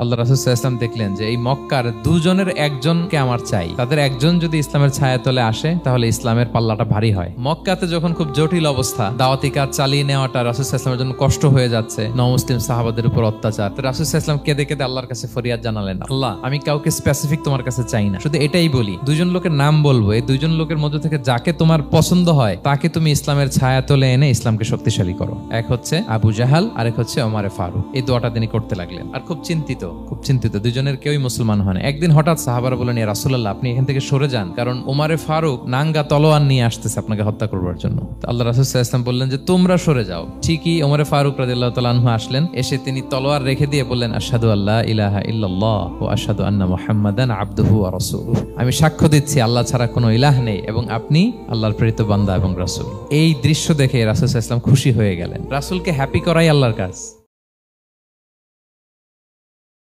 আল্লাহ রাসূল সাল্লাল্লাহু আলাইহি ওয়াসাল্লাম দেখলেন যে এই মক্কার দুজনের একজনকে আমার চাই, তাদের একজন যদি ইসলামের ছায়াতলে আসে তাহলে ইসলামের পাল্লাটা ভারী হয়। মক্কাতে যখন খুব জটিল অবস্থা, দাওয়াতি কাজ চালিয়ে নেওয়াটা রাসূল সাল্লাল্লাহু আলাইহি ওয়াসাল্লামের জন্য কষ্ট হয়ে যাচ্ছে, নমুসলিম সাহাবাদের উপর অত্যাচার, তো রাসূল সাল্লাল্লাহু আলাইহি ওয়াসাল্লাম কেঁদে কেঁদে আল্লাহর কাছে ফরিয়াদ জানালেন, আল্লাহ আমি কাউকে স্পেসিফিক তোমার কাছে চাই না, শুধু এটাই বলি, দুইজন লোকের নাম বলবো, এই দুইজন লোকের মধ্যে থেকে যাকে তোমার পছন্দ হয় তাকে তুমি ইসলামের ছায়াতলে এনে ইসলামকে শক্তিশালী করো। এক হচ্ছে আবু জাহাল, আরেক হচ্ছে ওমরে ফারুক। এই দোয়াটা তিনি করতে লাগলেন আর খুব চিন্তিত, দুজনের কেউই মুসলমান হয় না। একদিন হঠাৎ সাহাবারা বললেন, ইয়া রাসূলুল্লাহ আপনি এখান থেকে সরে যান, কারণ ওমরে ফারুক নাঙ্গা তলোয়ার নিয়ে আসতেছে আপনাকে হত্যা করবার জন্য। আল্লাহ রাসূল সাল্লাল্লাহু আলাইহি ওয়াসাল্লাম বললেন যে তোমরা সরে যাও। ঠিকই ওমরে ফারুক রাদিয়াল্লাহু তাআলা আনহু আসলেন, এসে তিনি তলোয়ার রেখে দিয়ে বললেন, আশহাদু আল্লা ইলাহা ইল্লাল্লাহ ওয়া আশহাদু আন্না মুহাম্মাদান আবদুহু ওয়া রাসূলুহু। আমি সাক্ষ্য দিচ্ছি আল্লাহ ছাড়া কোনো ইলাহ নেই এবং আপনি আল্লাহর প্রেরিত বান্দা এবং রাসূল। এই দৃশ্য দেখে রাসূল সাল্লাল্লাহু আলাইহি ওয়াসাল্লাম খুশি হয়ে গেলেন। রাসূলকে হ্যাপি করাই আল্লাহর কাজ।